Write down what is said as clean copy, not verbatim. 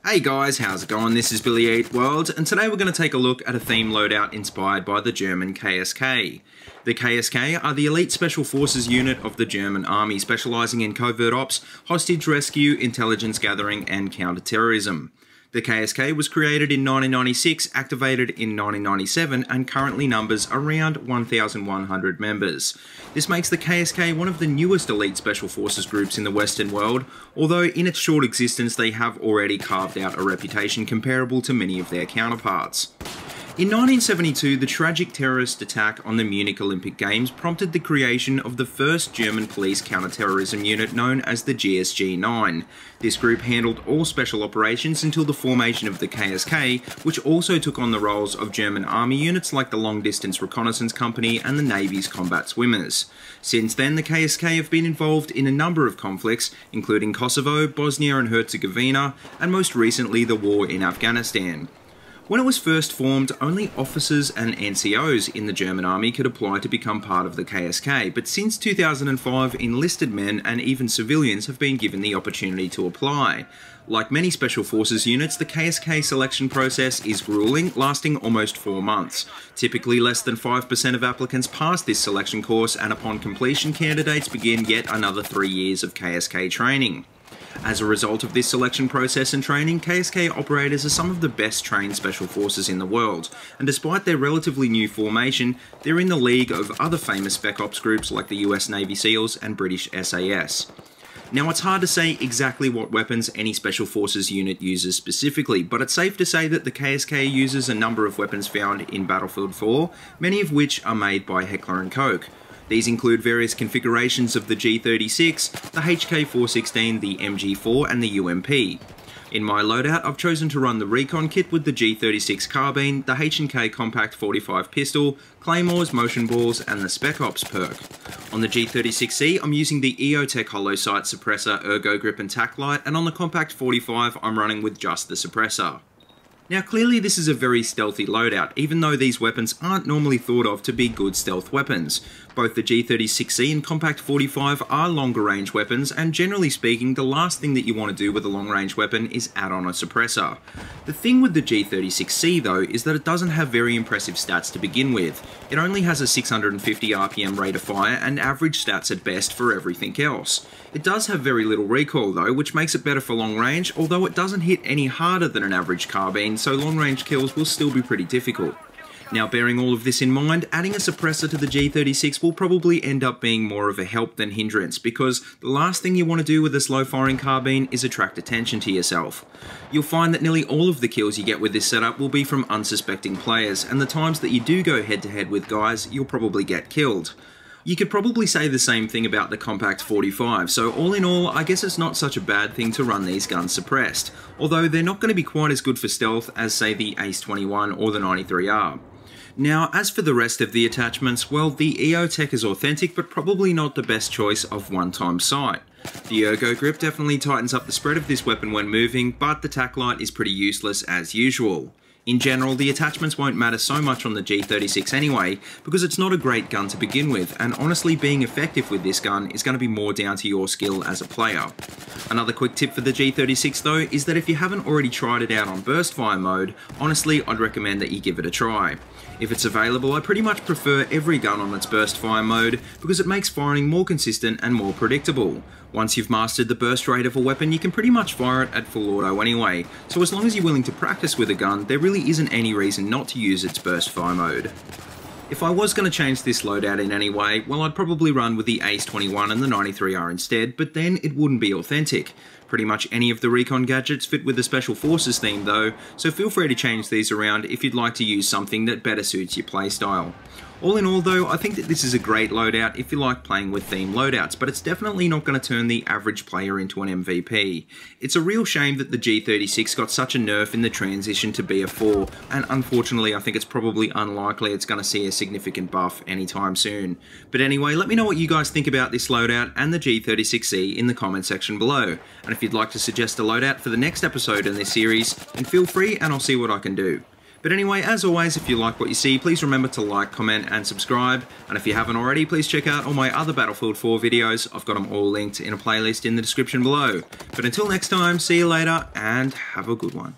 Hey guys, how's it going? This is BillyEatWorld, and today we're going to take a look at a theme loadout inspired by the German KSK. The KSK are the elite special forces unit of the German army, specialising in covert ops, hostage rescue, intelligence gathering and counter-terrorism. The KSK was created in 1996, activated in 1997, and currently numbers around 1,100 members. This makes the KSK one of the newest elite special forces groups in the Western world, although in its short existence they have already carved out a reputation comparable to many of their counterparts. In 1972, the tragic terrorist attack on the Munich Olympic Games prompted the creation of the first German police counter-terrorism unit known as the GSG-9. This group handled all special operations until the formation of the KSK, which also took on the roles of German army units like the Long Distance Reconnaissance Company and the Navy's combat swimmers. Since then, the KSK have been involved in a number of conflicts, including Kosovo, Bosnia and Herzegovina, and most recently the war in Afghanistan. When it was first formed, only officers and NCOs in the German army could apply to become part of the KSK, but since 2005, enlisted men and even civilians have been given the opportunity to apply. Like many special forces units, the KSK selection process is grueling, lasting almost 4 months. Typically, less than 5% of applicants pass this selection course, and upon completion, candidates begin yet another 3 years of KSK training. As a result of this selection process and training, KSK operators are some of the best trained special forces in the world, and despite their relatively new formation, they're in the league of other famous spec ops groups like the US Navy SEALs and British SAS. Now, it's hard to say exactly what weapons any special forces unit uses specifically, but it's safe to say that the KSK uses a number of weapons found in Battlefield 4, many of which are made by Heckler & Koch. These include various configurations of the G36, the HK416, the MG4 and the UMP. In my loadout, I've chosen to run the Recon kit with the G36 carbine, the H&K Compact 45 pistol, claymores, motion balls and the Spec Ops perk. On the G36C, I'm using the EOTech hollow sight suppressor, ergo grip and tack light, and on the Compact 45 I'm running with just the suppressor. Now clearly this is a very stealthy loadout, even though these weapons aren't normally thought of to be good stealth weapons. Both the G36C and Compact 45 are longer range weapons, and generally speaking, the last thing that you want to do with a long range weapon is add on a suppressor. The thing with the G36C though is that it doesn't have very impressive stats to begin with. It only has a 650 RPM rate of fire and average stats at best for everything else. It does have very little recoil though, which makes it better for long range, although it doesn't hit any harder than an average carbine, so long range kills will still be pretty difficult. Now, bearing all of this in mind, adding a suppressor to the G36 will probably end up being more of a help than hindrance, because the last thing you want to do with a slow firing carbine is attract attention to yourself. You'll find that nearly all of the kills you get with this setup will be from unsuspecting players, and the times that you do go head to head with guys, you'll probably get killed. You could probably say the same thing about the Compact 45, so all in all, I guess it's not such a bad thing to run these guns suppressed, although they're not going to be quite as good for stealth as say the Ace 21 or the 93R. Now, as for the rest of the attachments, well, the EOTech is authentic, but probably not the best choice of one-time sight. The ergo grip definitely tightens up the spread of this weapon when moving, but the tack light is pretty useless as usual. In general, the attachments won't matter so much on the G36 anyway, because it's not a great gun to begin with, and honestly being effective with this gun is going to be more down to your skill as a player. Another quick tip for the G36 though is that if you haven't already tried it out on burst fire mode, honestly I'd recommend that you give it a try. If it's available, I pretty much prefer every gun on its burst fire mode because it makes firing more consistent and more predictable. Once you've mastered the burst rate of a weapon, you can pretty much fire it at full auto anyway, so as long as you're willing to practice with a gun, there really isn't any reason not to use its burst fire mode. If I was going to change this loadout in any way, well, I'd probably run with the Ace 21 and the 93R instead, but then it wouldn't be authentic. Pretty much any of the Recon gadgets fit with the Special Forces theme though, so feel free to change these around if you'd like to use something that better suits your playstyle. All in all though, I think that this is a great loadout if you like playing with themed loadouts, but it's definitely not going to turn the average player into an MVP. It's a real shame that the G36 got such a nerf in the transition to BF4, and unfortunately I think it's probably unlikely it's going to see a significant buff anytime soon. But anyway, let me know what you guys think about this loadout and the G36C in the comment section below, and if you'd like to suggest a loadout for the next episode in this series, then feel free and I'll see what I can do. But anyway, as always, if you like what you see, please remember to like, comment, and subscribe. And if you haven't already, please check out all my other Battlefield 4 videos. I've got them all linked in a playlist in the description below. But until next time, see you later, and have a good one.